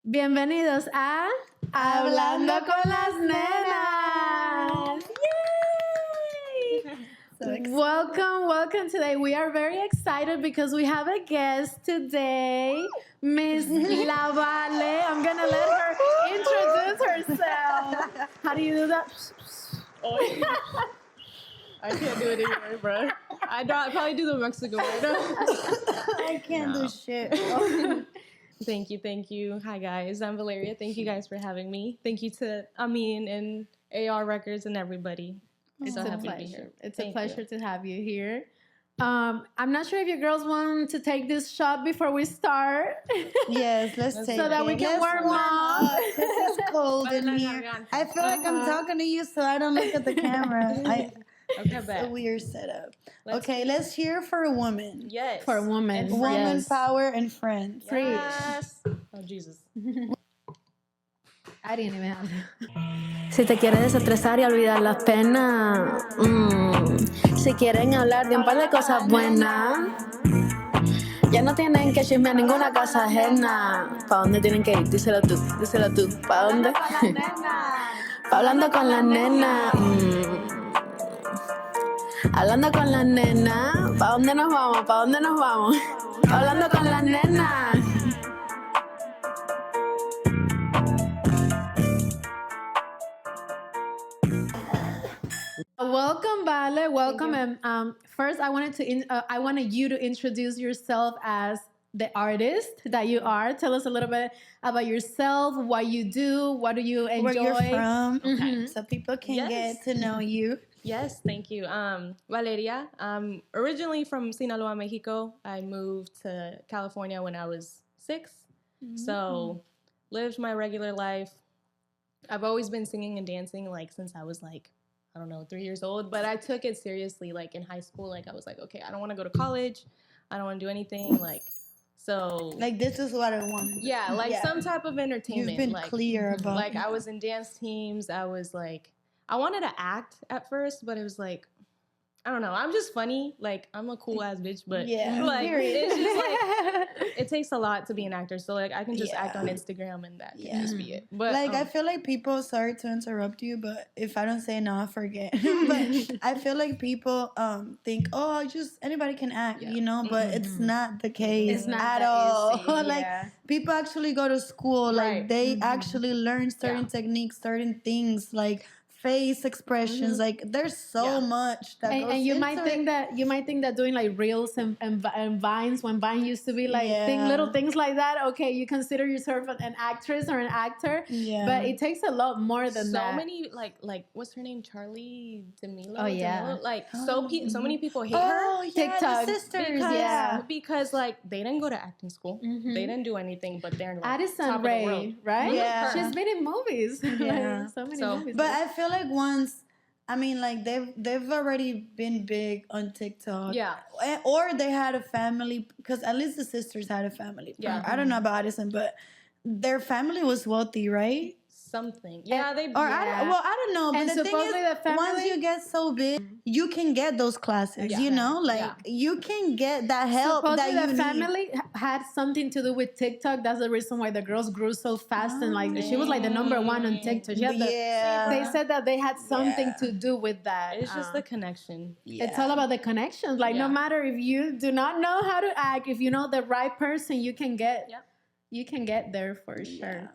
Bienvenidos a Hablando con las Nenas. Yay! Welcome today. We are very excited because we have a guest today, Miss La Vale. I'm gonna let her introduce herself. How do you do that? I can't do it anymore, bro. I'd probably do the Mexico way. I can't do shit. Thank you. Hi, guys. I'm Valeria. Thank you guys for having me. Thank you to Amin and AR Records and everybody. It's So a happy to be pleasure. here. It's Thank a pleasure you. to have you here. I'm not sure if you girls want to take this shot before we start. Yes, let's take so that we can Let's warm up. Because it's cold in here. I feel like I'm talking to you, so I don't look at the camera. It's a weird setup. Let's hear for a woman. Yes. For a woman. Woman Yes. power and friends. Yes. Oh, Jesus. I didn't even have Si te quieres desestresar y olvidar las penas, si quieren hablar de un par de cosas buenas, ya no tienen que chismear ninguna casa ajena. ¿Pa' dónde tienen que ir? Díselo tú. ¿Pa' dónde? Hablando con las nenas. Hablando con las nenas. ¿Pa' dónde nos vamos? Hablando con las nenas. Welcome, Vale. Welcome. And first, I wanted you to introduce yourself as the artist that you are. Tell us a little bit about yourself, what you do, what do you enjoy. Where you're from, Mhm. so people can Yes. get to know you. Yes, thank you. Valeria. I'm originally from Sinaloa, Mexico. I moved to California when I was 6. So lived my regular life. I've always been singing and dancing since I was 3 years old, but I took it seriously in high school. I was like, okay, I don't want to go to college. I don't want to do anything so This is what I want. yeah, some type of entertainment. You've been clear about I was in dance teams. I was I wanted to act at first, but it was I don't know. I'm just funny. I'm a cool ass bitch, but it's just it takes a lot to be an actor. So I can just act on Instagram and that can just be it. But I feel like people, sorry to interrupt you, but if I don't say no, I forget. But I feel like people think, oh, just anybody can act, but it's not the case It's not at that all. easy, people actually go to school, Right. they actually learn certain techniques, certain things, face expressions. There's so much that goes and you into might think that doing reels and vines when Vine used to be little things like that. Okay, you consider yourself an actress or an actor, but it takes a lot more than that. So many what's her name, Charlie D'Amelio? Oh, yeah. So many people hate her. TikTok. the sisters, because they didn't go to acting school. They didn't do anything, but they're Addison top of the Rae, world. right? Yeah. She's been in movies. Yeah. So many So- movies. But I feel once, they've already been big on TikTok. Yeah. Or they had a family, because at least the sisters had a family. Yeah. I don't know about Addison, but their family was wealthy, right? Something. Yeah, they. I don't know. But And the thing supposedly is, the family- once you get so big, you can get those classes. Yeah. You can get that help Supposedly that you the need. family had something to do with TikTok. That's the reason why the girls grew so fast and she was the number one on TikTok. She had they said that they had something to do with that. It's just the connection. It's all about the connections. No matter if you do not know how to act, if you know the right person, you can get there for sure.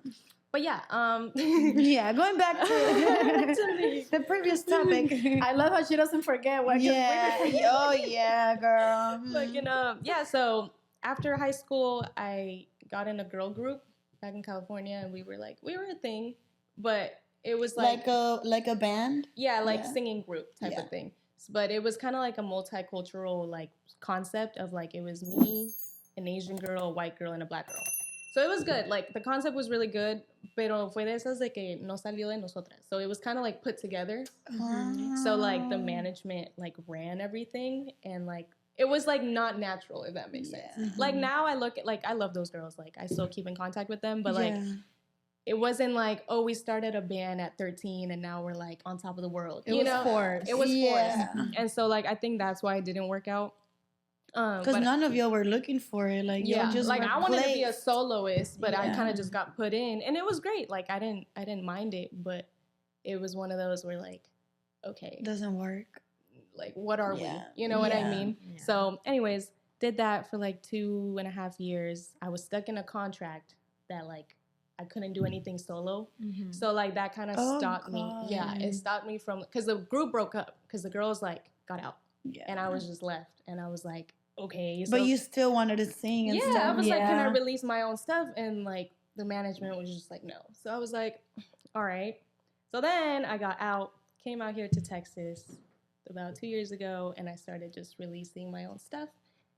But yeah, Yeah, going back to the previous topic. I love how she doesn't forget what. Oh yeah, girl. So after high school, I got in a girl group back in California, and we were a thing, but it was like a band. Singing group type of thing. But it was kind of like a multicultural concept of it was me, an Asian girl, a white girl, and a black girl. So it was good. The concept was really good, pero fue de esas de que no salió de nosotras. So it was kind of put together. So the management ran everything, and it was like not natural, if that makes sense. Like now I look at I love those girls. Like I still keep in contact with them, but like it wasn't like, oh, we started a band at 13 and now we're like on top of the world. It was forced. It was forced. And so like I think that's why it didn't work out. Because none of y'all were looking for it. Like, y'all just like were I wanted to be a placed. soloist, but I kind of just got put in, and it was great. Like I didn't mind it, but it was one of those where like, okay, Doesn't work. like what are we? You know what I mean? Yeah. So, anyways, did that for like 2.5 years. I was stuck in a contract that like I couldn't do anything solo. So like that kind of stopped me. Yeah, it stopped me from, because the group broke up because the girls like got out, and I was just left, and I was like, okay. So, But you still wanted to sing and stuff. I was like, can I release my own stuff? And like the management was just like, no. So I was like, all right. So then I got out, came out here to Texas about 2 years ago, and I started just releasing my own stuff.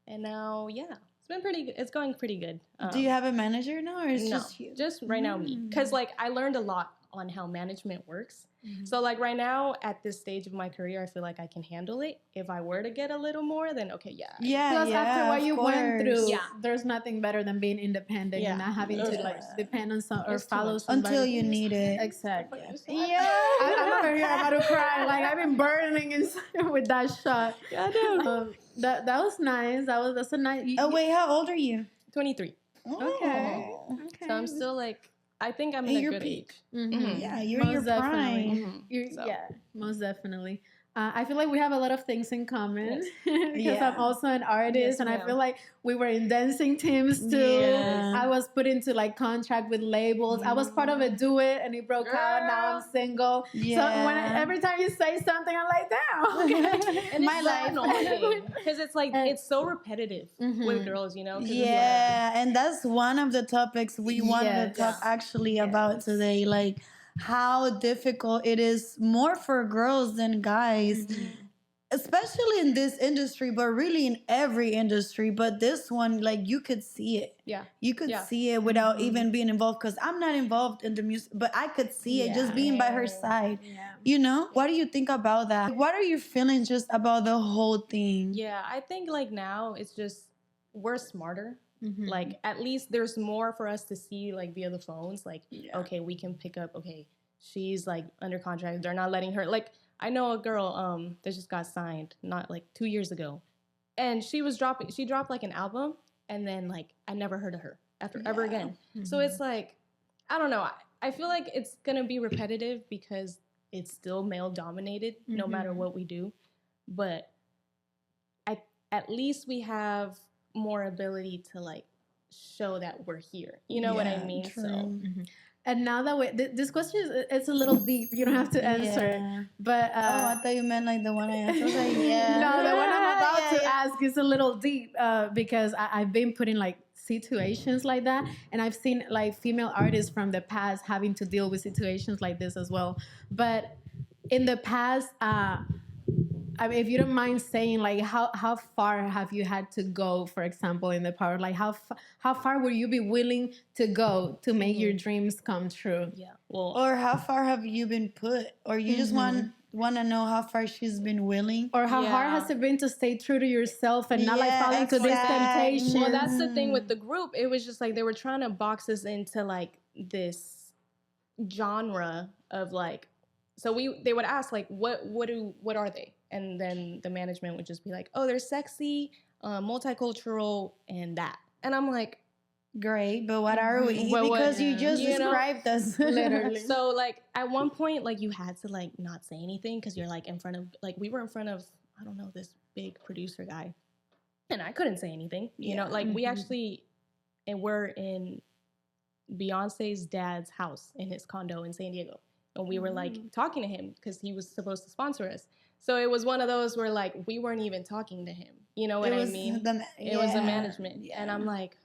And now, it's been pretty good. It's going pretty good. Do you have a manager now, or it's just you? Just right now me. Because like I learned a lot on how management works. So like right now at this stage of my career, I feel like I can handle it. If I were to get a little more, then okay, Plus, after what you went through, Yeah. there's nothing better than being independent and not having to like depend on some or It's too follow much. somebody. Until you need it. Exactly. Yeah. I'm over here about to cry. Like I've been burning inside with that shot. I know. That was nice. That's a nice. Oh, wait, how old are you? 23. Okay. So I'm still like, I think I'm in a your good peak. age. Yeah, you're in your prime. Yeah, most definitely. I feel like we have a lot of things in common because Yeah. I'm also an artist, and I feel like we were in dancing teams too. Yeah. I was put into like contract with labels. I was part of a duet, and it broke out. Now I'm single. Yeah. So every time you say something, I'm like, damn. Okay. And My life. Because it's like, it's so repetitive with girls, you know? 'Cause it's Yeah, and that's one of the topics we wanted to Yes. talk actually about today. Like, how difficult it is more for girls than guys, especially in this industry, but really in every industry. But this one, like, you could see it. Yeah. You could see it without even being involved, because I'm not involved in the music, but I could see it just being by her side. You know? What do you think about that? What are your feelings just about the whole thing? Yeah, I think like now it's just, we're smarter. Like at least there's more for us to see like via the phones. Like, okay, we can pick up, okay, she's like under contract. They're not letting her, like, I know a girl that just got signed not like 2 years ago. And she dropped like an album, and then like I never heard of her ever again. So it's like, I don't know. I feel like it's gonna be repetitive because it's still male dominated no matter what we do. But at least we have more ability to like show that we're here. You know what I mean? True. So And now that this question it's a little deep. You don't have to answer. But I thought you meant like the one I asked. I was like, yeah. No, the one I'm about to ask is a little deep because I've been put in like situations like that, and I've seen like female artists from the past having to deal with situations like this as well. But in the past, I mean, if you don't mind saying, like, how far have you had to go, for example, in the power? Like, how far would you be willing to go to make your dreams come true? yeah. Well, Or how far have you been put? Or you just want to know how far she's been willing? Or how hard has it been to stay true to yourself and not like fall into this temptation? well, that's the thing with the group. It was just like they were trying to box us into like this genre of like. So they would ask like, what are they? And then the management would just be like, oh, they're sexy, multicultural, and that. And I'm like, great, but what are we? But because you just described us. Literally. So like at one point, like you had to like not say anything because you're like in front of, like we were in front of, I don't know, this big producer guy. And I couldn't say anything, you know, like we actually, and we're in Beyonce's dad's house in his condo in San Diego. And we were like talking to him because he was supposed to sponsor us. So it was one of those where like we weren't even talking to him. You know what I mean? It was the management. Yeah. And I'm like,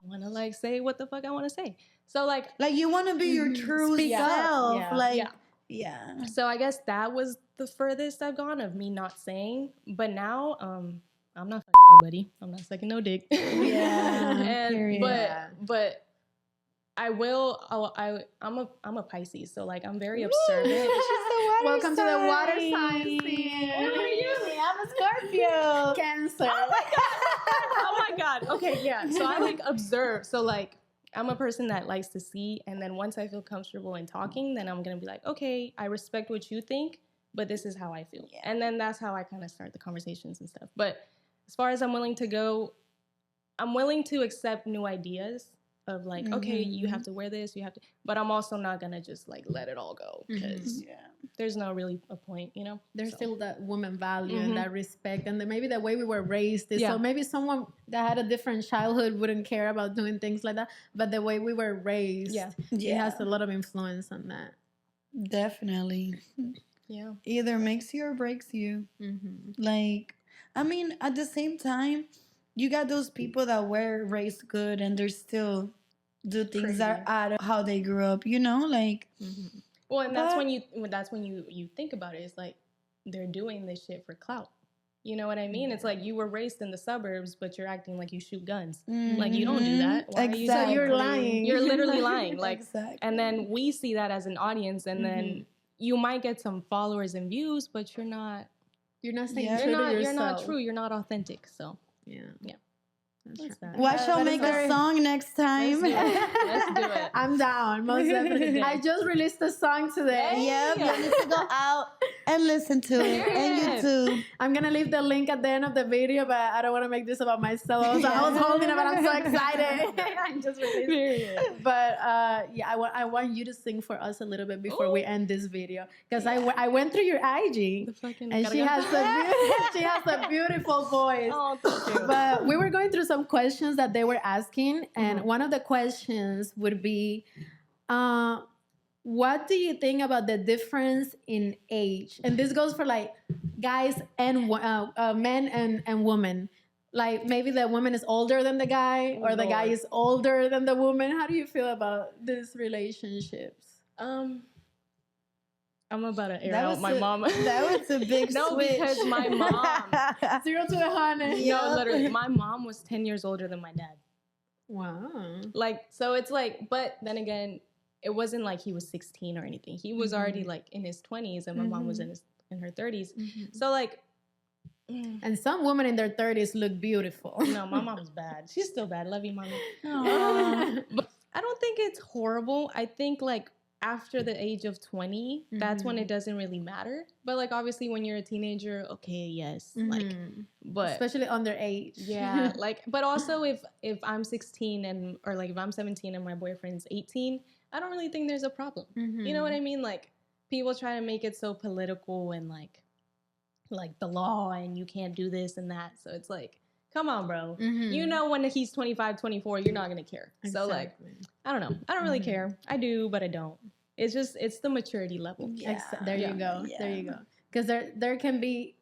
I want to like say what the fuck I want to say. So like you want to be your true self. Yeah. Like, So I guess that was the furthest I've gone of me not saying. But now, I'm not fucking nobody. I'm not sucking no dick. But I will. I'm a Pisces, so like I'm very observant. Welcome to the water sign scene. What are you? I'm a Scorpio. Cancer. Oh my god. Okay, yeah. So I like observe. So like I'm a person that likes to see, and then once I feel comfortable in talking, then I'm gonna be like, okay, I respect what you think, but this is how I feel, and then that's how I kind of start the conversations and stuff. But as far as I'm willing to go, I'm willing to accept new ideas of like, okay, you have to wear this, you have to, but I'm also not gonna just like let it all go because there's no really a point, you know. There's still that woman value and that respect, and maybe the way we were raised is so maybe someone that had a different childhood wouldn't care about doing things like that, but the way we were raised, it has a lot of influence on that. Definitely. Yeah. Either makes you or breaks you. Like, I mean, at the same time, you got those people that were raised good and they're still do things that are out of how they grew up, you know, like. Well, and that's when you think about it. It's like they're doing this shit for clout. You know what I mean? It's like you were raised in the suburbs, but you're acting like you shoot guns. Like you don't do that. Why are you So you're lying. You're literally lying. Like, Exactly. and then we see that as an audience, and then you might get some followers and views, but you're not. You're not saying Yeah. true to yourself. You're not true. You're not authentic. So Yeah. that's that. Watch y'all make a song next time. Let's do it. I'm down, most definitely. I just released a song today. Yep, you need to go out and listen to it. And YouTube. I'm gonna leave the link at the end of the video, but I don't want to make this about myself. I was holding it, but I'm so excited. I just released it. But I want you to sing for us a little bit before we end this video, because I went through your IG, and she has a beautiful voice. Oh, thank you. But we were going through some questions that they were asking, and one of the questions would be, what do you think about the difference in age? And this goes for like guys and men and women. Like maybe the woman is older than the guy, or the guy is older than the woman. How do you feel about these relationships? I'm about to air out my mom. That was a big switch. Because my mom. 0 to 100. No, literally, my mom was 10 years older than my dad. Wow. Like, so it's like, but then again, it wasn't like he was 16 or anything. He was already like in his 20s, and my mom was in her 30s. So like, and some women in their 30s look beautiful. no, my mom's bad. She's still bad. Love you, mommy. But I don't think it's horrible. I think like after the age of 20, that's when it doesn't really matter. But like obviously when you're a teenager, okay, yes, like, but especially underage. yeah, like, but also if I'm 16 or like if I'm 17 and my boyfriend's 18, I don't really think there's a problem. You know what I mean? Like people try to make it so political and like the law and you can't do this and that. So it's like, come on, bro. You know, when he's 25, 24, you're not going to care. So like, I don't know. I don't really care. I do, but I don't. It's just, it's the maturity level. Yeah. There you go. Yeah. There you go. Because there can be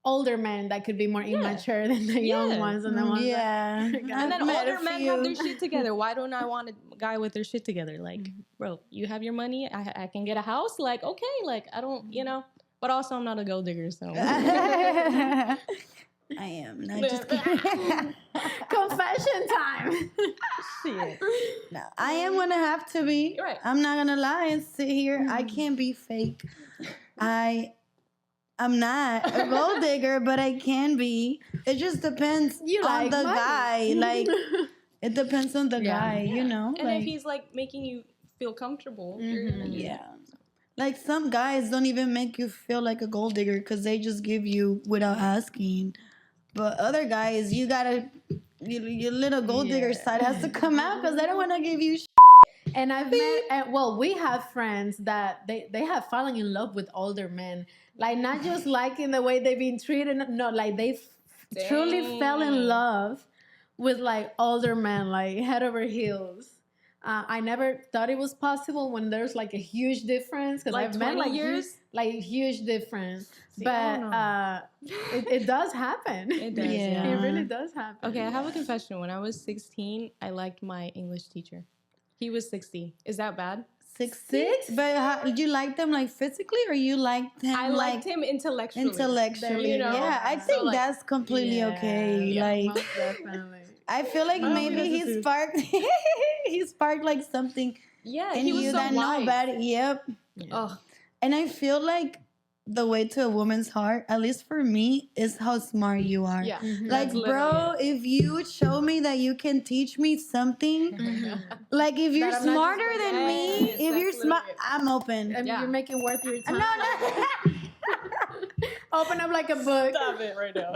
older men that could be more immature than the young ones. And the ones that, and then older men have their shit together. Why don't I want a guy with their shit together? Like, bro, you have your money. I can get a house. Like, okay. Like, I don't, you know. But also, I'm not a gold digger, so. I am. No, just kidding. Confession time. Shit. No, I am gonna have to be. You're right. I'm not gonna lie and sit here. I can't be fake. I'm not a gold digger, but I can be. It just depends on the guy. Like, it depends on the guy, you know? And like, if he's, like, making you feel comfortable, you're gonna do that. Like, some guys don't even make you feel like a gold digger because they just give you without asking. But other guys, you gotta, your little gold digger side has to come out because they don't want to give you And I've met, we have friends that they have fallen in love with older men. Like, not just liking the way they've been treated. No, like, they truly fell in love with, like, older men, like, head over heels. I never thought it was possible when there's like a huge difference, because like I've met like years, like huge difference. See, but it does happen. It does. It really does happen. Okay, I have a confession. When I was 16, I liked my English teacher. He was 60. Is that bad? 6'6"? But did you like them like physically, or you liked him? I liked him intellectually. Intellectually, you know? Yeah, I think so, like, that's completely okay. Yeah, like, most definitely. I feel like maybe he sparked he sparked like something in he was you so that wise. nobody. Yep. Yeah. Oh. And I feel like the way to a woman's heart, at least for me, is how smart you are. Yeah. Like, bro, if you show me that you can teach me something, like if you're smarter than me, if you're smart, I'm open. And you're making worth your time. No. Open up like a book. Stop it right now.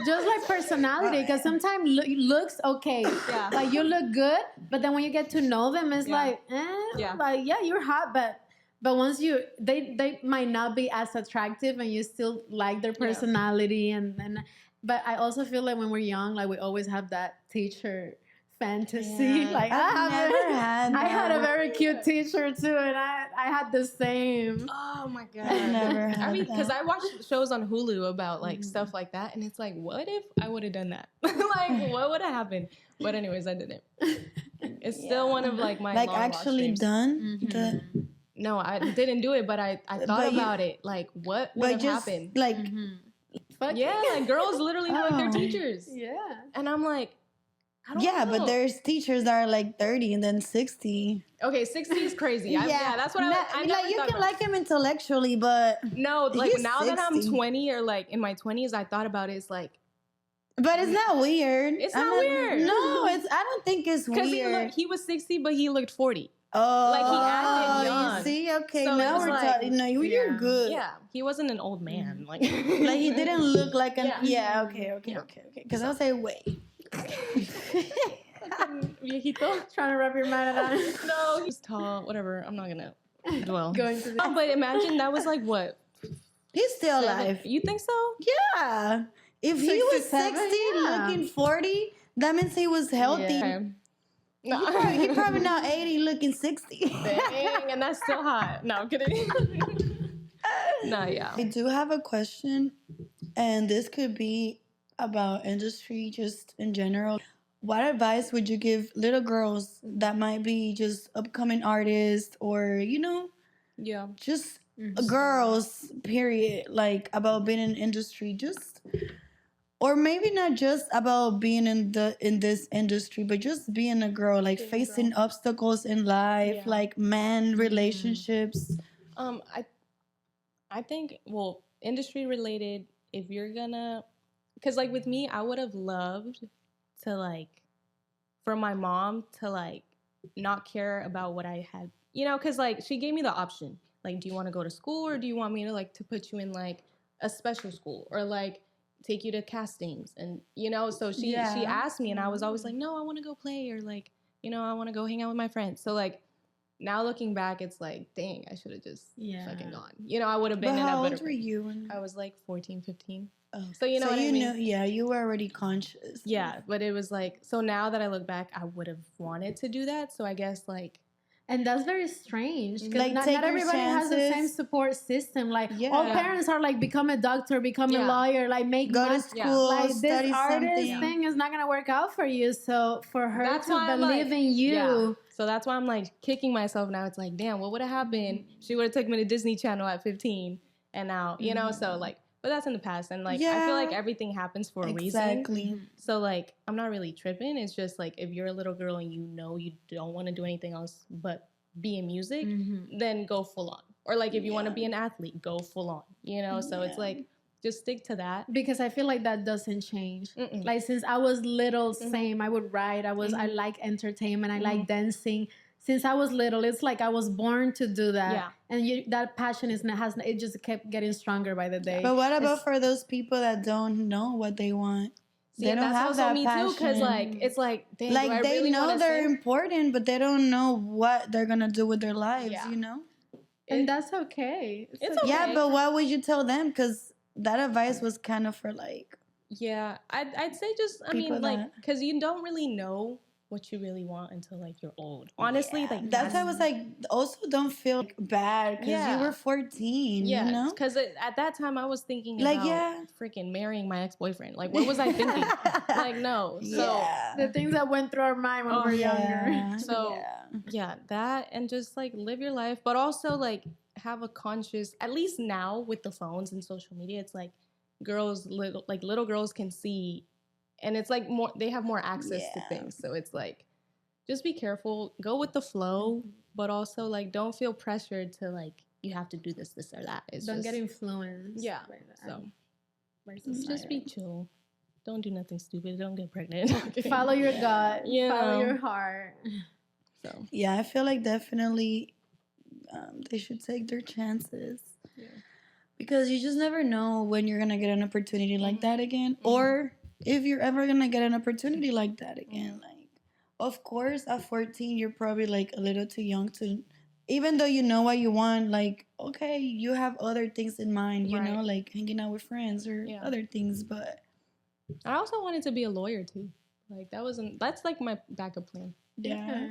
Just like personality, because sometimes looks okay. Yeah. Like you look good, but then when you get to know them, it's like, like you're hot, but once they might not be as attractive, and you still like their personality, and but I also feel like when we're young, like we always have that teacher fantasy. Like I had a very cute teacher too, and I had the same. Oh my god! I never had because I watch shows on Hulu about like stuff like that, and it's like, what if I would have done that? Like, what would have happened? But anyways, I didn't. It's still one of like my like long actually watch done. No, I didn't do it, but I thought about it. Like, what would have happened? Like, like girls literally know like their teachers. Yeah, and I'm like. I don't know. but there's teachers that are like 30 and then 60. Okay, 60 is crazy. That's what I like you can like him intellectually, but no, like now 60. that I'm 20 or like in my 20s, I thought about it. It's like, but it's not weird. It's not weird. No, I don't think it's weird. He was 60, but he looked 40. Oh, like he acted young. You see, okay, So now it's we're like, talking. No, you're good. Yeah, he wasn't an old man. Like, like he didn't look like an. Yeah, okay. Because I was like, wait. Viejito. Trying to wrap your mind around it. No, he's tall. Whatever. I'm not gonna dwell. Going to but imagine that was like what? He's still alive. You think so? Yeah. If he was 60, looking 40, that means he was healthy. Yeah. No. He probably now 80, looking 60. Dang, and that's still hot. No, I'm kidding. I do have a question, and this could be about industry just in general. What advice would you give little girls that might be just upcoming artists or, just girls, period, like about being in industry, just, or maybe not just about being in this industry, but just being a girl, like facing obstacles in life, like man relationships. I think, well, industry related, if you're gonna, because like with me, I would have loved to like, for my mom to like not care about what I had, because like she gave me the option, like, do you want to go to school or do you want me to like to put you in like a special school or like take you to castings, and so she asked me, and I was always like, no, I want to go play, or like, I want to go hang out with my friends. So like now looking back, it's like, dang, I should have just fucking gone. I would have been in a better. How old were you? I was like 14, 15. Oh. So you know what I mean? You were already conscious. Yeah, but it was like, so now that I look back, I would have wanted to do that. So I guess like, and that's very strange because like, not everybody has the same support system. Like all parents are like, become a doctor, become a lawyer, like make go to school, like study this artist something. thing is not gonna work out for you. So for her to believe in you. Yeah. So that's why I'm like kicking myself now. It's like, damn, what would have happened? She would have taken me to Disney Channel at 15, and now so like. But that's in the past, and like I feel like everything happens for a reason. Exactly. So like I'm not really tripping. It's just like if you're a little girl and you don't want to do anything else but be in music, then go full on. Or like if you want to be an athlete, go full on. So it's like just stick to that. Because I feel like that doesn't change. Like since I was little, same. I would write. I like entertainment. I like dancing. Since I was little, it's like I was born to do that. Yeah. And that passion it just kept getting stronger by the day. But what about for those people that don't know what they want? See, they don't have that passion. Too, because like it's like, dang, like do I they really know they're important, but they don't know what they're gonna do with their lives. And that's okay. It's okay. Yeah, but what would you tell them? Because that advice was kind of for like. Yeah, I'd say just because you don't really know what you really want until like you're old. Honestly, like that's why I was like, also don't feel bad because you were 14. Yeah, because at that time I was thinking like freaking marrying my ex-boyfriend. Like what was I thinking? Like no. So the things that went through our mind when we were younger. So that, and just like live your life, but also like have a conscious. At least now with the phones and social media, it's like little girls can see. And it's like they have more access to things. So it's like, just be careful, go with the flow, but also like, don't feel pressured to like, you have to do this or that. Don't get influenced. Yeah. So just be chill. Don't do nothing stupid. Don't get pregnant. Follow your gut. Follow your heart. So I feel like definitely they should take their chances. Yeah. Because you just never know when you're gonna get an opportunity like that again, or if you're ever gonna get an opportunity like that again. Like, of course, at 14, you're probably like a little too young to, even though you know what you want. Like, okay, you have other things in mind, you know, like hanging out with friends or other things. But I also wanted to be a lawyer too. Like that's like my backup plan. Yeah.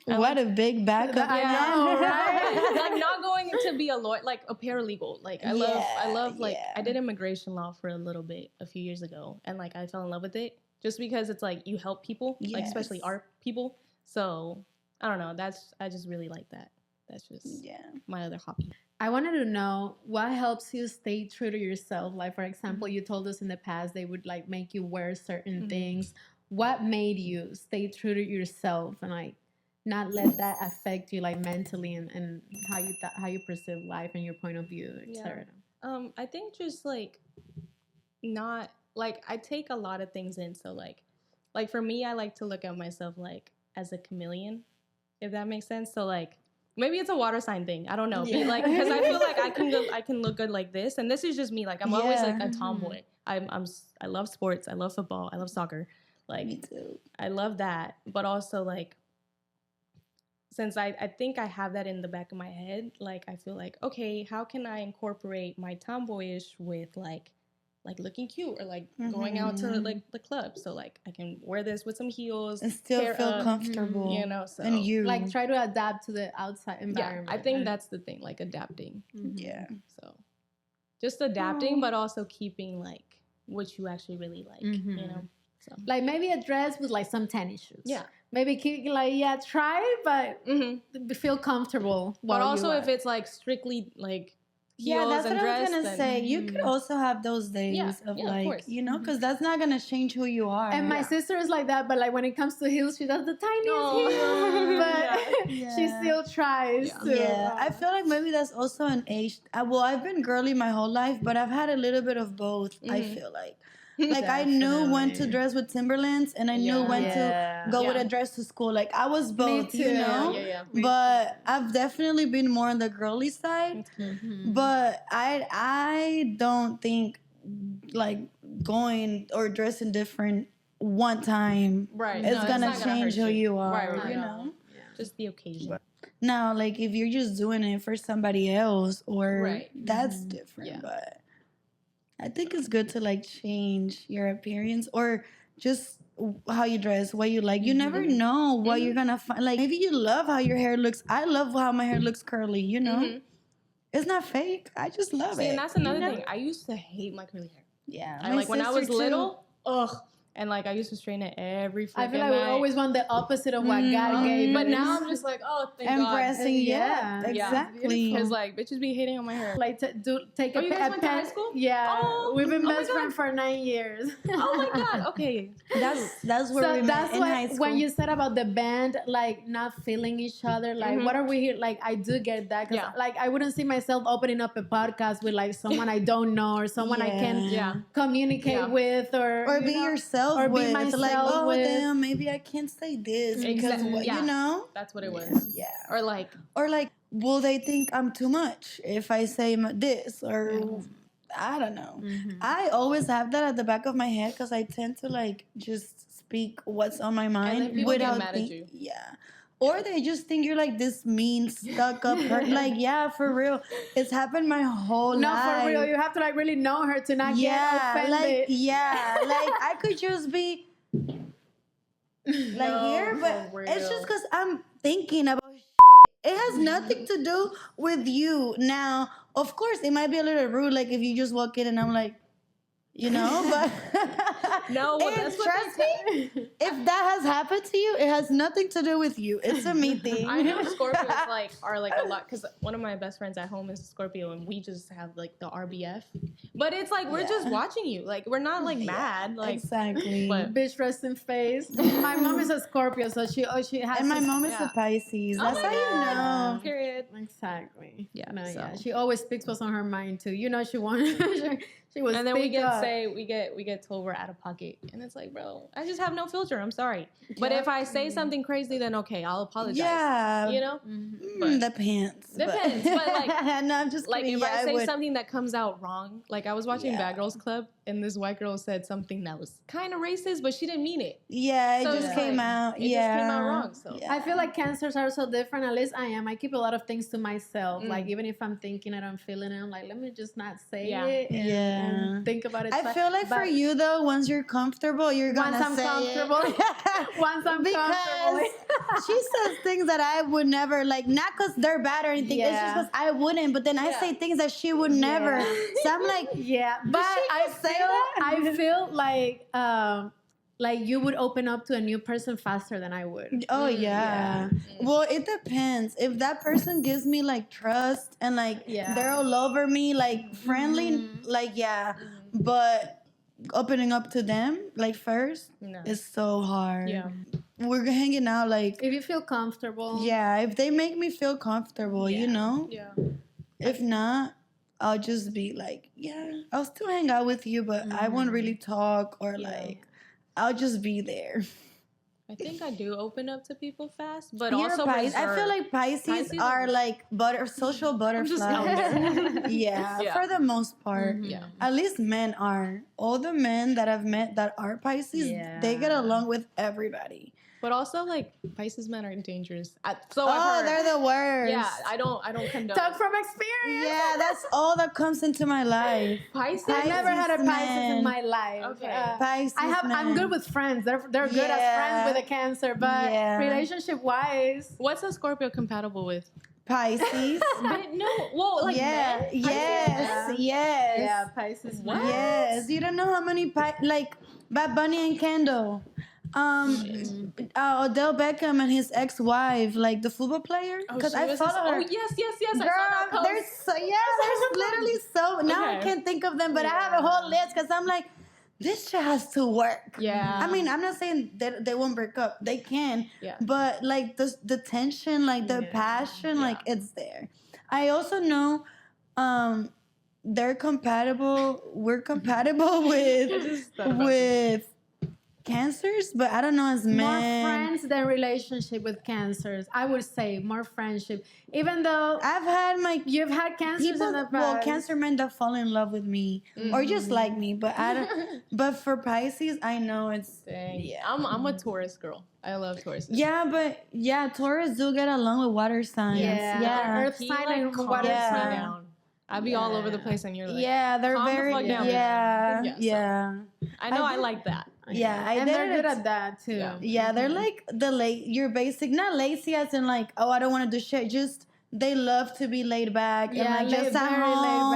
What a big backup. I know, right? Like not going to be a lawyer, like a paralegal. Like I love like I did immigration law for a little bit a few years ago, and like I fell in love with it just because it's like you help people, like especially art people. So I don't know. I just really like that. That's just my other hobby. I wanted to know what helps you stay true to yourself. Like, for example, you told us in the past they would like make you wear certain things. What made you stay true to yourself and like not let that affect you like mentally and how you perceive life and your point of view, etc. I think just like not like I take a lot of things in. So like for me, I like to look at myself like as a chameleon, if that makes sense. So like maybe it's a water sign thing. I don't know. But like because I feel like I can look good like this, and this is just me. Like I'm always like a tomboy. I love sports. I love football. I love soccer. Like, me too. I love that. But also, like, since I think I have that in the back of my head, like, I feel like, okay, how can I incorporate my tomboyish with, like looking cute or, like, going out to, like, the club? So, like, I can wear this with some heels. And still feel comfortable. You know, so. And you. Like, try to adapt to the outside environment. Yeah, I think that's the thing, like, adapting. Yeah. So, just adapting, but also keeping, like, what you actually really like, you know? So. Like maybe a dress with like some tennis shoes. Yeah. Maybe try, but feel comfortable. But also if it's like strictly like heels that's and what dress, I was gonna say. You could also have those days of like, of you know, because that's not gonna change who you are. And my sister is like that, but like when it comes to heels, she does the tiniest heels, but she still tries to. Yeah, I feel like maybe that's also an age. Well, I've been girly my whole life, but I've had a little bit of both. I feel like. Like I knew when to dress with Timberlands and I knew when to go with a dress to school. Like I was both, you know. But I've definitely been more on the girly side. But I don't think like going or dressing different one time is gonna change who you are. You know, just the occasion. Now, like if you're just doing it for somebody else, or that's different. But I think it's good to like change your appearance or just how you dress, what you like. You never know what you're gonna find. Like maybe you love how your hair looks. I love how my hair looks curly, you know? It's not fake. I just love it. And that's another thing. I used to hate my curly hair. Yeah. I like when I was little, and like I used to straighten it every freaking I feel like night. we always want the opposite of what God gave. But now I'm just like, oh, thank God. Embracing, exactly. Because like bitches be hating on my hair. Like take you guys went to high school? Yeah, we've been best God. friends for 9 years. Oh my God. Okay. That's where we met in high school. When you said about the band, like not feeling each other, like what are we here? Like I do get that because like I wouldn't see myself opening up a podcast with like someone I don't know or someone I can communicate with or be yourself or with. be myself like, oh with. damn, maybe I can't say this because you know. That's what it was. Yeah. Or like, will they think I'm too much if I say this or I don't know. I always have that at the back of my head because I tend to like just speak what's on my mind without get mad at you. Or they just think you're like this mean, stuck up person. Like, for real. It's happened my whole life. No, for real. You have to like really know her to not get offended. Like I could just be like here, but it's just because I'm thinking about shit. It has nothing to do with you. Now, of course, it might be a little rude, like if you just walk in and I'm like, you know, but no, that's trust me, if that has happened to you, it has nothing to do with you. It's a me thing. I know Scorpios are like a lot because one of my best friends at home is a Scorpio and we just have like the RBF. But it's like we're just watching you. Like we're not like mad. Like exactly. But bitch resting face. My mom is a Scorpio, so she has. And my mom is a Pisces. That's how you know. Period. Exactly. Yeah. No, She always speaks what's on her mind too. You know, she wants. She will. And then we get say we get told we're out of pocket, and it's like, bro, I just have no filter. I'm sorry, but if I say something crazy, then okay, I'll apologize. Yeah, you know, depends. Depends, but like, no, I'm just like kidding. if I say would. something that comes out wrong, like I was watching Bad Girls Club, and this white girl said something that was kind of racist, but she didn't mean it. Yeah, it So just it's came like, out. It just came out wrong. So I feel like cancers are so different. At least I am. I keep a lot of things to myself. Like even if I'm thinking it, I'm feeling it, I'm like, let me just not say it and think about it. I feel like for you though, once you're comfortable, you're gonna once I'm say comfortable. it. Once I'm comfortable. She says things that I would never, like, not because they're bad or anything. It's just because I wouldn't. But then I say things that she would never. So I'm like, but I feel like you would open up to a new person faster than I would. oh yeah. Well, it depends. If that person gives me like trust and like they're all over me, like friendly, like but opening up to them like first is so hard. Yeah. We're hanging out like if you feel comfortable. Yeah, if they make me feel comfortable, you know? Yeah. If not, I'll just be like, I'll still hang out with you, but I won't really talk or like I'll just be there. I think I do open up to people fast, but You're also Pisces. I feel like Pisces are like social butterflies. Yeah, for the most part. At least men are. All the men that I've met that are Pisces, they get along with everybody. But also, like, Pisces men are dangerous. They're the worst. Yeah, I don't condone. Talk from experience. Yeah, that's all that comes into my life. Pisces? I never had a Pisces in my life. Okay. Pisces I'm good with friends. They're good as friends with a Cancer, but relationship-wise. What's a Scorpio compatible with? Pisces. No, whoa, like men? Yes. Yeah, Pisces. What? Yes. You don't know how many like Bad Bunny and Kendall. Odell Beckham and his ex-wife, like the football player, because I follow her. Oh yes. Girl, I saw that there's literally so. Now I can't think of them, but I have a whole list because I'm like, this shit has to work. Yeah. I mean, I'm not saying that they won't break up. They can. Yeah. But like the tension, like the passion, like it's there. I also know, they're compatible. We're compatible with Cancers, but I don't know as men. More friends than relationship with Cancers. I would say more friendship. Even though I've had you've had Cancers in the past. Well, Cancer men that fall in love with me or just like me, but I don't. But for Pisces, I know it's. Dang. Yeah, I'm a Taurus girl. I love Taurus. Yeah, but Taurus do get along with water signs. Yeah. Earth sign and water sign. Down. I'd be all over the place, and you're like, they're very, So I know I like that. And they're good at that too. Yeah, they're like you're basic, not lazy as in like, oh, I don't want to do shit. Just they love to be laid back and like just at home.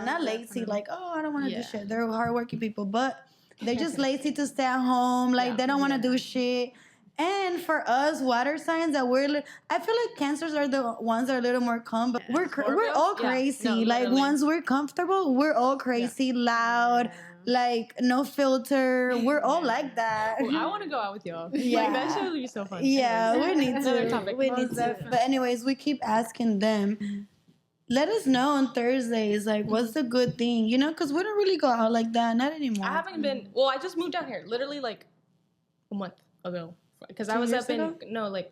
Not lazy. Like, oh, I don't want to do shit. They're hardworking people, but they're just lazy to stay at home. Like they don't want to do shit. And for us, water signs that I feel like Cancers are the ones that are a little more calm, but we're all crazy. Like once we're comfortable, we're all crazy, loud, like no filter. We're all like that. Well, I want to go out with y'all. Like that shit would be so fun. Yeah, anyways. we need to. Another topic. We need to. But anyways, we keep asking them. Let us know on Thursdays, like, what's the good thing? You know, because we don't really go out like that. Not anymore. I haven't been. Well, I just moved down here, literally like a month ago. Because I was up in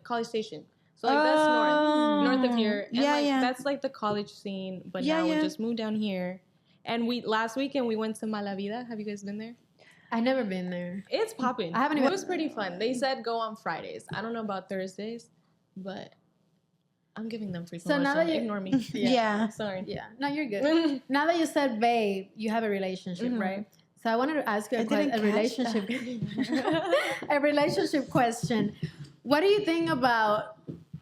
College Station, so like that's north of here, and that's like the college scene. But now we just moved down here, and last weekend we went to Malavida. Have you guys been there? I've never been there. It's popping. I haven't. It was pretty fun. They said go on Fridays. I don't know about Thursdays, but I'm giving them free promotion. So now that ignore me. Sorry. Yeah. No, you're good. Now that you said, babe, you have a relationship, right? So I wanted to ask you a relationship question. What do you think about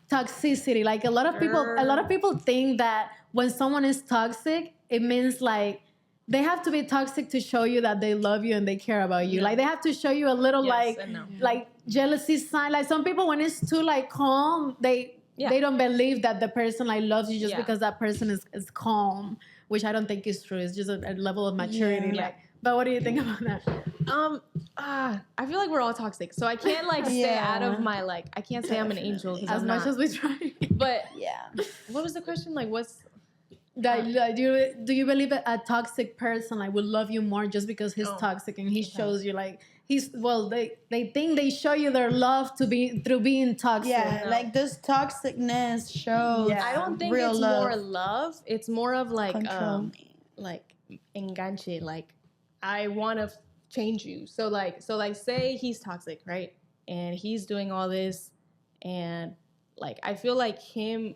toxicity? Like a lot of people think that when someone is toxic, it means like they have to be toxic to show you that they love you and they care about you. Like they have to show you a little like jealousy sign. Like some people, when it's too like calm, they don't believe that the person like loves you just because that person is calm, which I don't think is true. It's just a level of maturity. But what do you think about that? I feel like we're all toxic, so I can't like stay out of my like. I can't say I'm an angel as much as we try. But what was the question? Like, what's Do you believe a toxic person like will love you more just because he's toxic and he shows you like they think they show you their love through being toxic. Yeah, like this toxicness shows. Yeah. I don't think real it's love. more love. It's more of like Control. like enganche. Like I want to change you. So like say he's toxic, right? And he's doing all this, and like I feel like him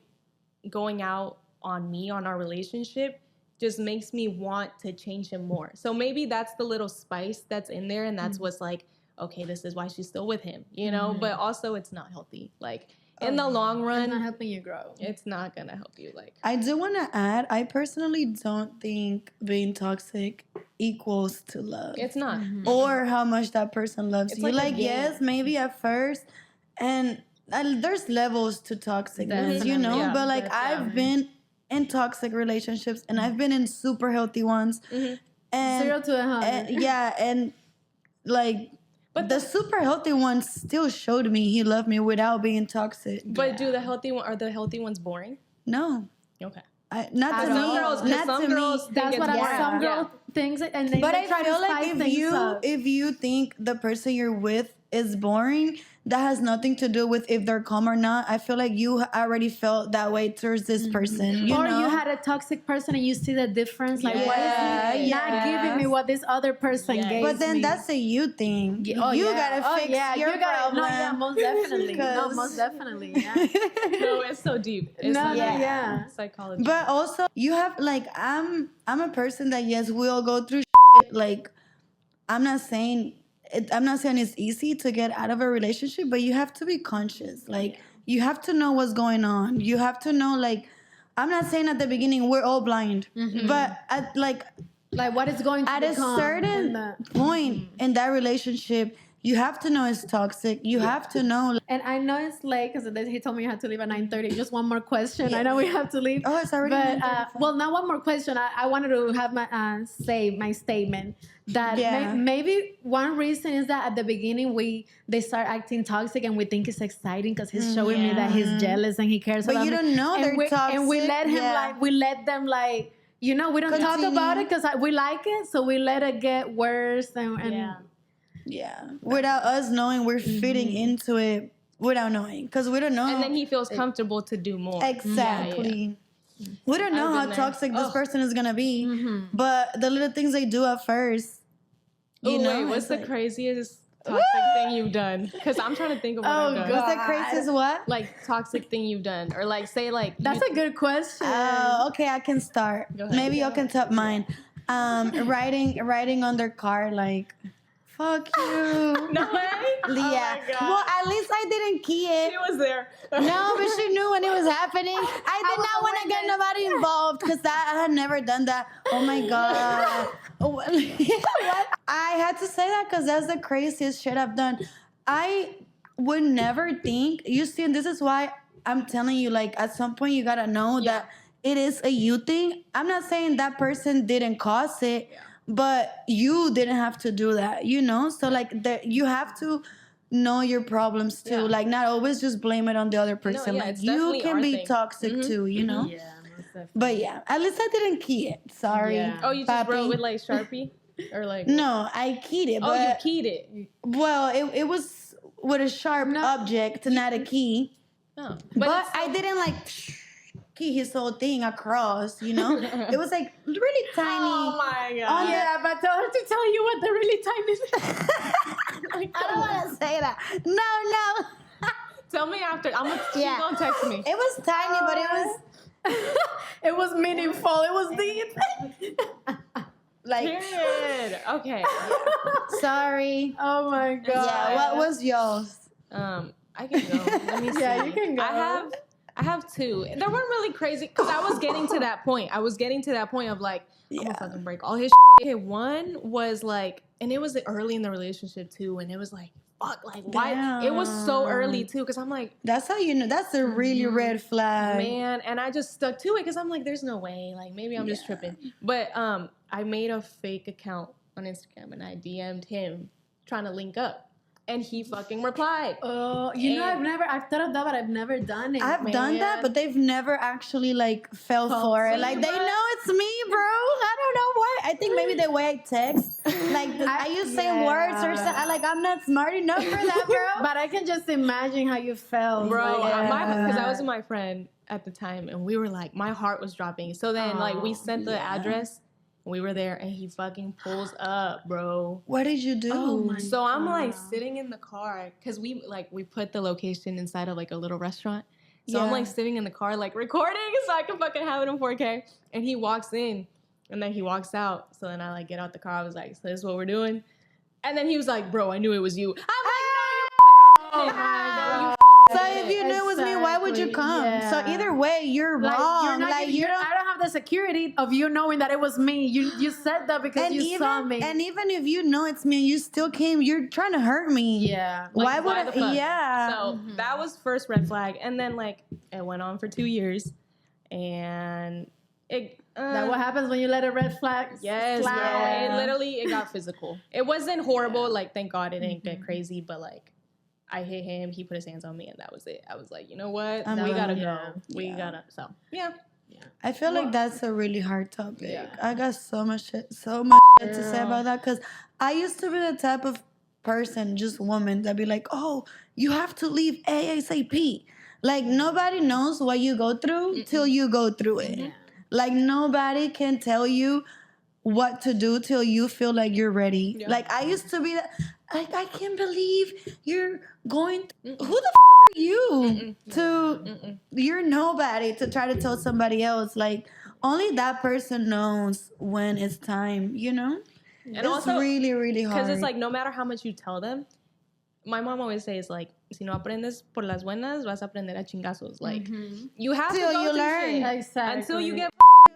going out on me on our relationship just makes me want to change him more. So maybe that's the little spice that's in there, and that's what's like, okay, this is why she's still with him, you know? But also it's not healthy. Like in the long It's run, not helping you grow. it's not gonna help you. Like I do want to add, I personally don't think being toxic equals to love. it's not. Or how much that person loves It's you. like a Like, game. yes, maybe at first, and there's levels to toxicness, you know? Yeah, but like, I've been in toxic relationships, and I've been in super healthy ones. And 0 to 100. yeah, and like, But the super healthy ones still showed me he loved me without being toxic. But do the healthy one are the healthy ones boring? No. Okay. Not to Some me. girls- Not some to girls me. think That's it's what boring. some Yeah. girl thinks, and they But I try to feel spice like things up. if you think the person you're with is boring, that has nothing to do with if they're calm or not. I feel like you already felt that way towards this person. You or know? you had a toxic person and you see the difference. Like, why is he not Yes. giving me what this other person Yes. gave But then me? that's a you thing. Oh, you yeah. gotta fix your you gotta, problem. No, yeah, most definitely. No, 'Cause- most definitely. Yeah. No, it's so deep. It's No, so no, deep. yeah. Psychology. But also, you have like I'm a person that yes, we all go through shit. Like I'm not saying it's easy to get out of a relationship, but you have to be conscious. Like you have to know what's going on. You have to know like I'm not saying at the beginning we're all blind, but at like What is going to at a become certain in the- point in that relationship, you have to know it's toxic. You have to know. And I know it's late because he told me you had to leave at 9:30. Just one more question. I know we have to leave. Oh, it's already But 9:35. well, not one more question. I wanted to have my statement that Yeah. maybe one reason is that at the beginning they start acting toxic and we think it's exciting because he's showing me that he's jealous and he cares But about you me. don't know and they're And we toxic. let him Yeah. we let them we don't talk Continue. about it because we like it, so we let it get worse and Yeah, without us knowing, we're fitting into it without knowing, because we don't know. and then he feels comfortable to do more. Exactly. We don't know I've how been there. toxic this Oh. person is gonna be, but the little things they do at first, you Ooh, know. wait, what's it's the like- craziest toxic thing you've done? Because I'm trying to think of what I've done. What's the God. craziest what? Like toxic thing you've done, or like say like that's a good question. Oh, okay, I can start. Go ahead. Maybe y'all can top mine. Riding on their car like, fuck you. no way. Yeah. Oh my God. Well, at least I didn't key it. She was there. No, but she knew when it was happening. I did not want to get nobody involved because I had never done that. Oh my God. What? I had to say that because that's the craziest shit I've done. I would never think, you see, and this is why I'm telling you, like, at some point you got to know that it is a you thing. I'm not saying that person didn't cause it, but you didn't have to do that, you know? So, like, you have to know your problems too. Yeah. Like, not always just blame it on the other person. yeah, like, it's you definitely can our be thing. toxic too, you know? Yeah, most definitely. But yeah, at least I didn't key it. Sorry. Yeah. Oh, you just papi. wrote with like Sharpie, or like No, I keyed it. Oh, you But, keyed it. well, it was with a sharp object, not a key. Oh, But I didn't like key his whole thing across, you know? It was like really tiny. oh my God. on the- Yeah, but tell her to tell you what the really tiny. I don't want to say that. No. Tell me after. She's Yeah. gonna text me. It was tiny, but it was It was meaningful. It was deep. like, Period. Okay. sorry. Oh my god. Yeah, what was yours? I can go. Let me see. Yeah, you can go. I have two. They weren't really crazy because I was getting to that point. of like, I'm gonna fucking break all his shit. Okay, one was like, and it was early in the relationship too, and it was like, fuck, like why? It was so early too, because I'm like, That's how you know. That's a really red flag. man, and I just stuck to it because I'm like, there's no way, like maybe I'm just tripping. But I made a fake account on Instagram and I DM'd him trying to link up. And he fucking replied. Oh, I've thought of that, but I've never done it. I've done that, but they've never actually like fell for it. Like they know it's me, bro. I don't know why. I think maybe the way I text, like I use same words or something. Like I'm not smart enough for that, bro. But I can just imagine how you felt, bro. Because I was with my friend at the time, and we were like, my heart was dropping. So then, like, we sent the address. We were there, and he fucking pulls up, bro. What did you do? So I'm like sitting in the car because we put the location inside of like a little restaurant. So I'm like sitting in the car like recording so I can fucking have it in 4K. And he walks in, and then he walks out. So then I like get out the car. I was like, so this is what we're doing. And then he was like, bro, I knew it was you. I'm like, no, you. So if you knew it was me, why would you come? Yeah. So either way, you're wrong. I don't have the security of you knowing that it was me. You said that because you saw me. And even if you know it's me and you still came, you're trying to hurt me. Yeah. Why Like, would why I? the fuck? Yeah. So that was first red flag. And then like it went on for 2 years. And it... that what happens when you let a red flag Yes, slide. bro. It got physical. It wasn't horrible. Like, thank God it didn't get crazy. But like, I hit him. He put his hands on me, and that was it. I was like, you know what? We gotta go. We gotta. So yeah. I feel like that's a really hard topic. Yeah. I got so much shit to say about that because I used to be the type of person, just woman, that be like, oh, you have to leave ASAP. Like nobody knows what you go through till you go through it. Yeah. Like nobody can tell you what to do till you feel like you're ready. Yeah. Like I used to be that. Like I can't believe you're going. Who the are you You're nobody to try to tell somebody else. Like only that person knows when it's time. You know. And it's also really, really hard because it's like no matter how much you tell them. My mom always says like, si no aprendes por las buenas, vas a aprender a chingazos. Like you have to go through learn. shit Exactly. until you get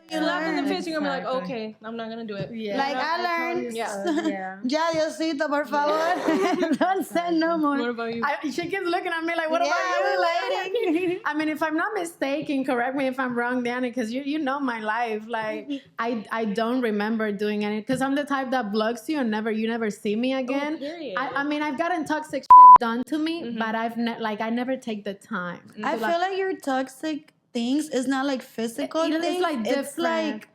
slapped in the face. You're gonna be like, okay, I'm not gonna do it. Yeah. Like I learned. Yeah. Ya Diosito, por favor, don't send no more. What about you? She keeps looking at me like, what about you, lady? I mean, if I'm not mistaken, correct me if I'm wrong, Danny, because you know my life. Like, I don't remember doing any, because I'm the type that blocks you and you never see me again. I mean, I've gotten toxic shit done to me, but I never take the time. I feel like your toxic things is not like physical things. It's like different. It's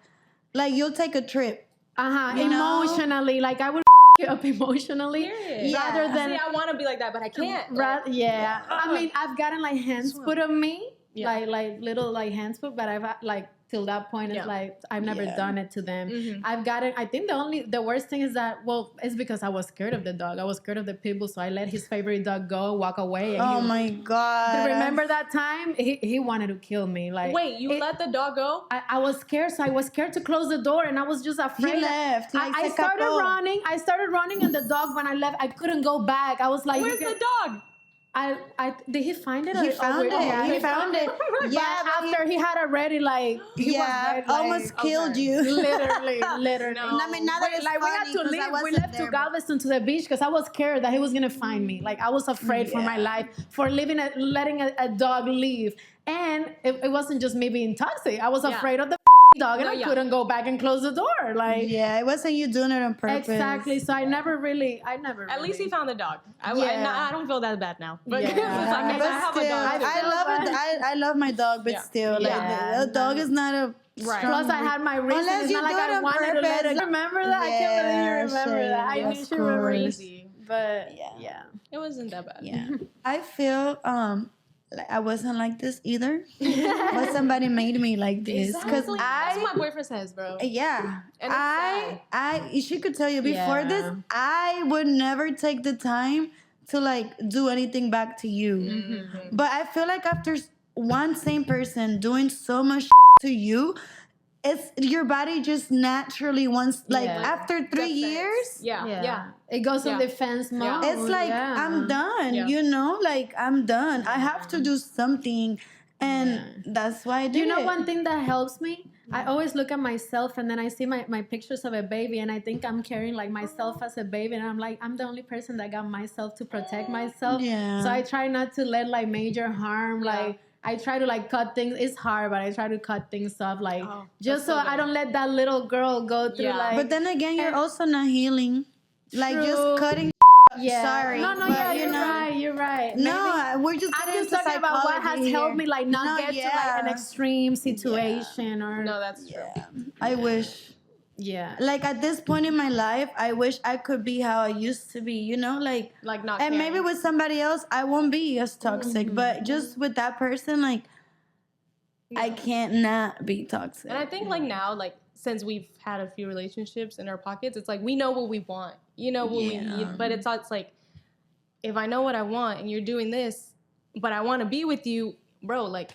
like you'll take a trip. Emotionally, like I would you up emotionally rather than. See, I want to be like that, but I can't. Yeah, I mean, I've gotten like hands put on me, like little like hands put, but I've like till that point it's like I've never done it to them. I've gotten. I think the worst thing is that it's because I was scared of the dog. I was scared of the pit bull, so I let his favorite dog go, walk away. And my God! Remember that time? He wanted to kill me. Like wait, you let the dog go? I was scared, so I was scared to close the door, and I was just afraid. He left. Like, I started running, and the dog when I left, I couldn't go back. I was like, "Where's the dog?" Did he find it? He found it. Yeah, he found it. Yeah, after he had already like almost killed you. Literally. No. I mean, now that it's we had to leave. We left to Galveston to the beach because I was scared that he was gonna find me. Like I was afraid for my life for letting a dog leave. And it wasn't just me being toxic. I was afraid of the dog, and I couldn't go back and close the door. Like it wasn't you doing it on purpose. Exactly. So I never. At least he found the dog. I don't feel that bad now. But I have a dog. I love it. I love my dog, but still, like the dog is not a. Right. Plus, I had my reason. It's not like I wanted to let it. Remember that? I can't believe you remember that. I knew she remembers. But it wasn't that bad. Yeah, I feel like I wasn't like this either, but somebody made me like this because that's what my boyfriend says, bro. Yeah, and she could tell you before this, I would never take the time to like do anything back to you, but I feel like after one same person doing so much to you, it's your body just naturally wants after 3 years. It goes on defense mode. It's like I'm done. You know, like I'm done. I have to do something, and that's why I do. You know, one thing that helps me. I always look at myself and then I see my pictures of a baby and I think I'm carrying like myself as a baby and I'm like, I'm the only person that got myself to protect myself. So I try not to let like major harm like. I try to like cut things. It's hard, but I try to cut things off, like just so I don't let that little girl go through. Like, but then again, you're also not healing. Like just cutting sorry. No, but, yeah, you you're know, right. You're right. No, we're just I'm getting just into talking about what has psychology helped me, here. like, not No, get to like an extreme situation or. No, that's true. Yeah, I wish. Yeah. Like at this point in my life, I wish I could be how I used to be. You know, like Like not. and maybe caring. with somebody else, I won't be as toxic. But just with that person, like I can't not be toxic. And I think like now, like since we've had a few relationships in our pockets, it's like we know what we want. You know what we need. But it's like if I know what I want and you're doing this, but I want to be with you, bro, like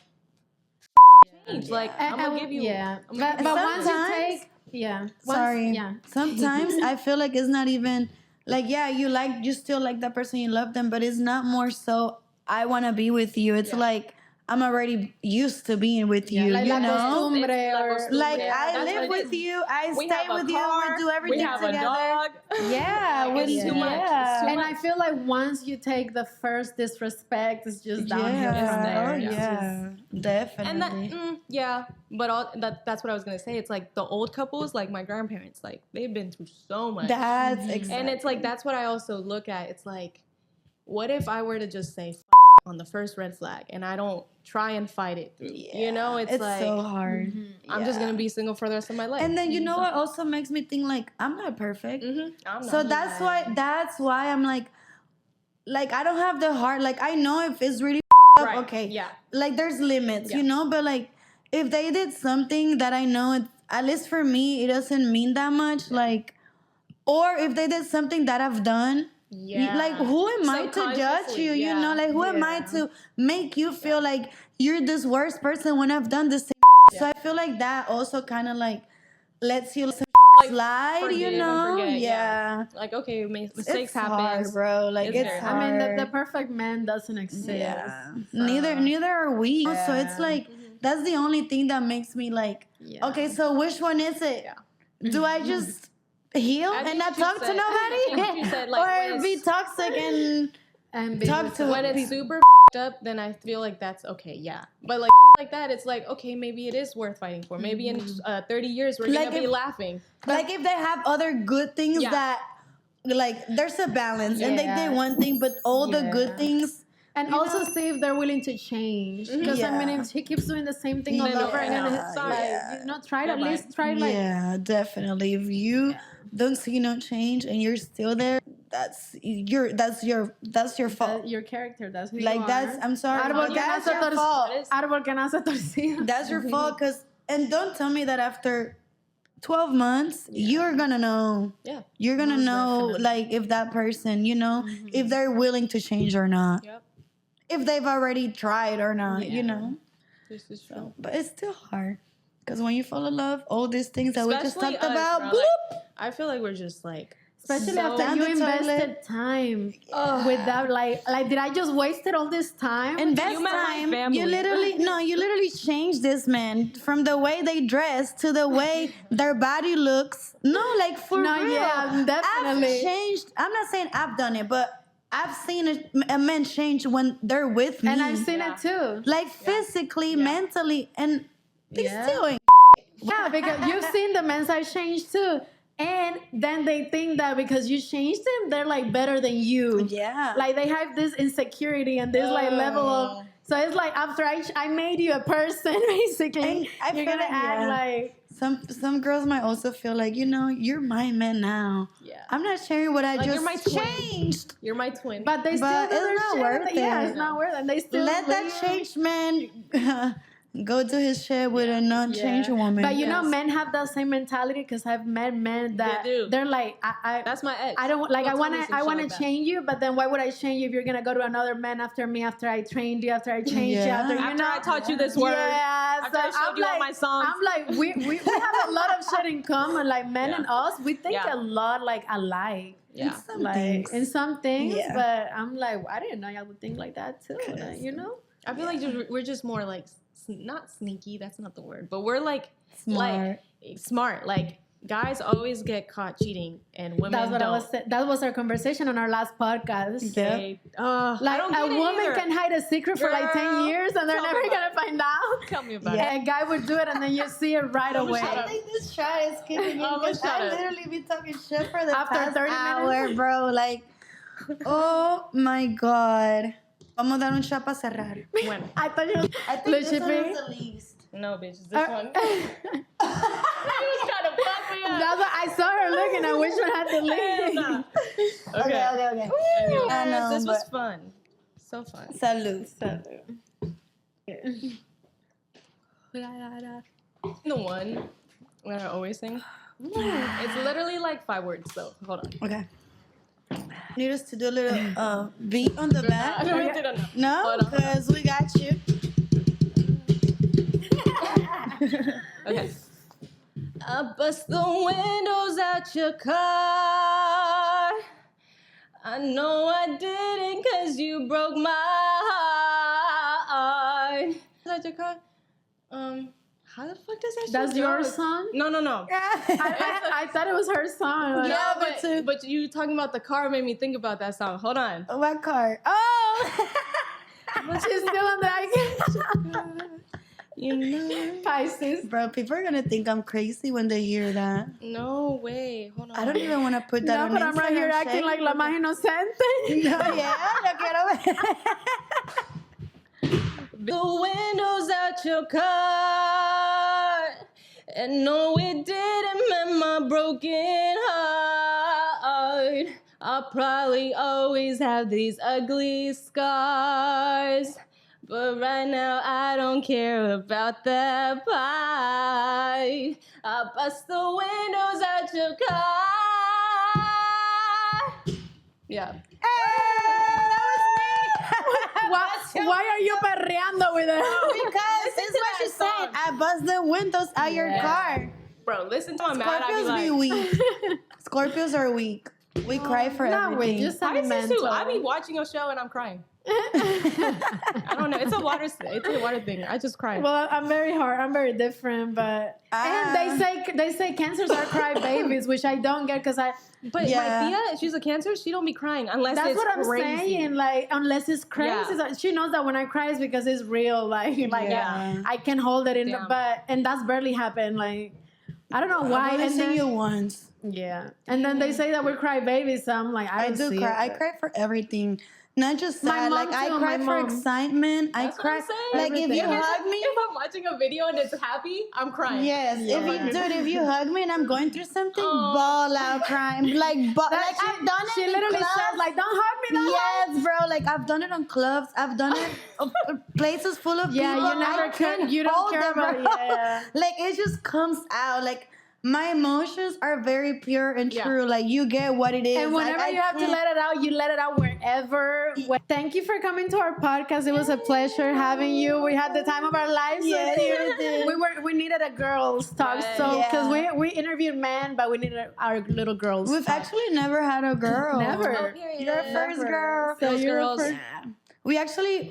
change. Like I'm gonna give you. Yeah. I'm gonna But give you once you sometimes- take. Yeah. Sorry. Yeah. Sometimes I feel like it's not even like you still like that person, you love them, but it's not more so I want to be with you. It's like I'm already used to being with you. Like you la know, costumbre or like Yeah, I that's live what it with is. you. I We stay have a with you. car, We do everything we have together. a dog. Yeah, Like, with it's too much. It's too And much. I feel like once you take the first disrespect, it's just downhill from there. Oh, It's yeah, definitely. And that, but that's what I was gonna say. It's like the old couples, like my grandparents, like they've been through so much. That's exactly. And it's like that's what I also look at. It's like, what if I were to just say on the first red flag and I don't try and fight it through? You know, it's like so hard. I'm just gonna be single for the rest of my life. And then you know what also makes me think like I'm not perfect. I'm not. So that's why I'm like I don't have the heart. Like I know if it's really up, Right. okay. Yeah. Like there's limits, Yeah. you know, but like if they did something that I know at least for me it doesn't mean that much, like or if they did something that I've done. Yeah. Like who am I to judge Subconsciously, you? You know, like who am I to make you feel like you're this worst person when I've done the same? So I feel like that also kind of like lets you Like, slide, forgive you and know? forget, Yeah. Like okay, mistakes It's happen, hard, bro. Like It's it's very hard. I mean, the perfect man doesn't exist. Yeah. Neither are we. So it's like that's the only thing that makes me like, okay, so which one is it? Yeah. Do I just heal I and think not you talk to said- I think nobody? you said, like, when or it's- be toxic and be talk with to when people. it's super up, then I feel like that's okay, yeah. But like like that, it's like okay, maybe it is worth fighting for. Maybe in 30 years we're Like gonna be if- laughing. Like if they have other good things Yeah. that like there's a balance and they Yeah. did one thing but all the Yeah. good things And also see if they're willing to change. Because I mean, Yeah. if he keeps doing the same thing all Then over again, yeah. it's Sorry. like, you know, try to at Goodbye. least try like. yeah, definitely. If you don't see no change and you're still there, that's your fault. Your character, that's who Like you that's are. I'm sorry, Árbol but que that's nace your torcido. fault. Árbol que nace torcido. That's your fault. Cause and don't tell me that after 12 months you're gonna know. Yeah. You're gonna know like if that person, you know, if they're willing to change or not. Yep. If they've already tried or not, you Yeah. know. This is true. But it's still hard. Because when you fall in love, all these things that we just Especially talked us, about, bro, bloop. like, I feel like we're just like Especially so after Down you the invested toilet. time without like did I just wasted all this time? Invest You met my time. family. You literally changed this man from the way they dress to the way their body looks. No, like for No, real. yeah, definitely. I've changed. I'm not saying I've done it, but I've seen a man change when they're with me. And I've seen Yeah. it too. like physically, mentally, and they Yeah. still ain't. Yeah, because you've seen the men's I changed too. And then they think that because you changed them, they're like better than you. Yeah. Like they have this insecurity and this like level of. So it's like after I made you a person, basically, And I you're feel gonna like, act yeah. like. Some girls might also feel like, you know, you're my man now. Yeah. I'm not sharing what I Like, just you're my twin. changed. You're my twin. But they still But do it's their not shit. worth Yeah, it. it's not worth it. And they still Let that leave. changed man go do his shit with a non-changed woman. But you know, Yes. men have that same mentality because I've met men that They do. they're like, I That's my ex. I don't like. He'll I tell want me to. some I shit want to like that. change you, but then why would I change you if you're gonna go to another man after me? After I trained you, after I changed you, Yeah. after you After know. I taught you this word. Yeah, After I showed you all my songs. I'm like, we have a lot of shit in common. Like men and us, we think Yeah. a lot like alike. Yeah. Some Like things. in some things, Yeah. but I'm like, I didn't know y'all would think like that too. Like, you know. I feel like we're just more like not sneaky. That's not the word, but we're like Smart. Like smart. Like guys always get caught cheating, and women That's what don't. I was. That was our conversation on our last podcast. Yeah. They, Like I don't a get it woman either. can hide a secret for like 10 Girl, years and they're tell me never about gonna find out. Tell me about Yeah. it. A guy would do it and then you see it right away. shut I up. think this shot is kicking in Oh, because shut I up. literally be talking shit for the After past 30 hour, minutes? bro. Like, Oh my God. Vamos a dar un shot para cerrar. When? I thought you. I think Look, this she one be- is the least. No, bitch, it's this one. He was trying to fuck me up. That's what I saw her looking at which one had the lead. Nah. Okay. Anyways, I know, this was but- fun. So fun. Salud. The one that I always sing. It's literally like 5 words, though. Hold on. Okay. Need us to do a little beat on the back? No, Hold on. because we got you. Okay. I bust the windows out your car. I know I didn't cause you broke my heart. Out your car? How the fuck does that shit That's go? your song? No. I thought it was her song. Like, Yeah, but you talking about the car made me think about that song. Hold on. What card? Oh! she's still on the You know. Pisces. Bro, people are going to think I'm crazy when they hear that. No way. Hold on. I don't even want to put that No, on but I'm right here Instagram, acting Shay. like la más inocente. No, yeah, yo quiero ver. The windows out your car. And no, it didn't mend my broken heart. I'll probably always have these ugly scars. But right now, I don't care about that pie. I'll bust the windows out your car. Yeah. Why are you perreando with it? Because it's what she said. I bust the windows out your car. Bro, listen to my mad. I be Scorpios like, be weak. Scorpios are weak. We cry for Not everything. weak, just Pisces sentimental. too. I be watching a show and I'm crying. I don't know. It's a water thing. I just cry. Well, I'm very hard. I'm very different, but and they say cancers are cry babies, which I don't get because But Yeah. my Tia, she's a Cancer. She don't be crying unless that's it's what I'm crazy. saying. Like unless it's crazy, Yeah. so she knows that when I cry it's because it's real. Like Yeah. I can hold it in, Damn. and that's barely happened. Like I don't know why. I've only And seen then, you once. yeah, and then they say that we're cry babies. So I'm like, I I don't do see cry. it, I cry for everything. Not just My sad. mom Like I too, cry my for mom. excitement. That's I what cry. I'm saying. Like if you Everything. hug me. If I'm watching a video and it's happy, I'm crying. Yes, Yeah. if you hug me and I'm going through something, Oh. ball out crying, like I've done it. She in literally clubs. says like, "Don't hug me." Don't hug me. Yes, bro. Like I've done it on clubs. I've done it places full of Yeah, people. you never I can. can't You don't hold care it, bro. about. Yeah. Like it just comes out. Like my emotions are very pure and Yeah. true. Like you get what it is. And whenever Like, I you have to can't- let it out, you let it out wherever. Thank you for coming to our podcast. It was a pleasure having you. We had the time of our lives Yes, with you. we did. We needed a girls talk, Right. so because Yeah. we interviewed men, but we needed our little girls. We've talk. actually never had a girl. Never. Oh, period. You're a first girl. So Those you're the girls. first- We actually,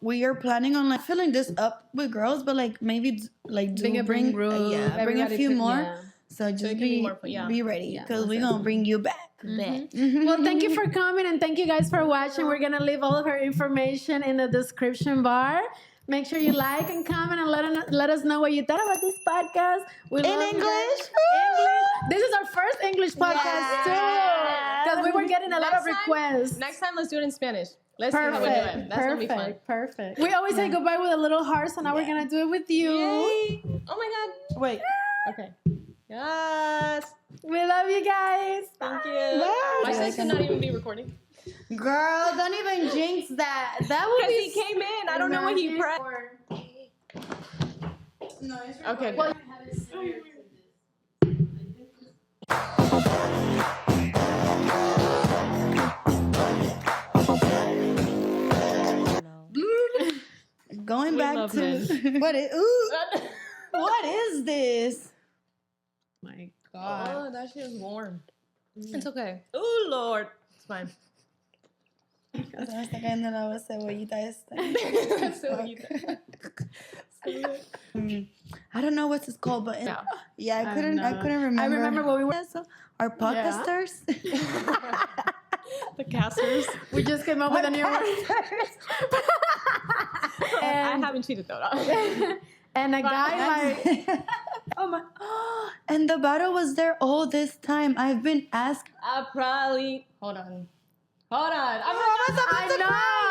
we are planning on like filling this up with girls, but like maybe like do Bring a bring group, bring a everybody few to- more. yeah. So just it can be more fun, yeah. be ready Yeah, because most we're gonna bring you back. Well, thank you for coming and thank you guys for watching. We're gonna leave all of her information in the description bar. Make sure you like and comment and let us know what you thought about this podcast. We In love you English? guys. English. This is our first English podcast Yeah. too, because we were getting a lot of Next time- requests. Next time, let's do it in Spanish. Let's see how we do it. That's gonna be fun. Perfect. We always say goodbye with a little heart, so now we're gonna do it with you. Yay. Oh my God. Wait. Okay. Yes. We love you guys. Thank you. Bye. My sis could not even be recording. Girl, don't even jinx that. That would Because be. he came in. I don't know what he pressed. No, it's Okay. Well, going We back love to men. what is what is this? my God. Oh, that shit is warm. It's okay. Oh, Lord. It's fine. Se me está cayendo la cebollita esta. I don't know what it's called, but Yeah. yeah, I I couldn't know. remember. I remember when we were. So, our podcasters. The casters. We just came up with a new word. I haven't cheated though. And a guy like Oh my! And the bottle was there all this time. I've been asked. I probably hold on. Hold on. I know.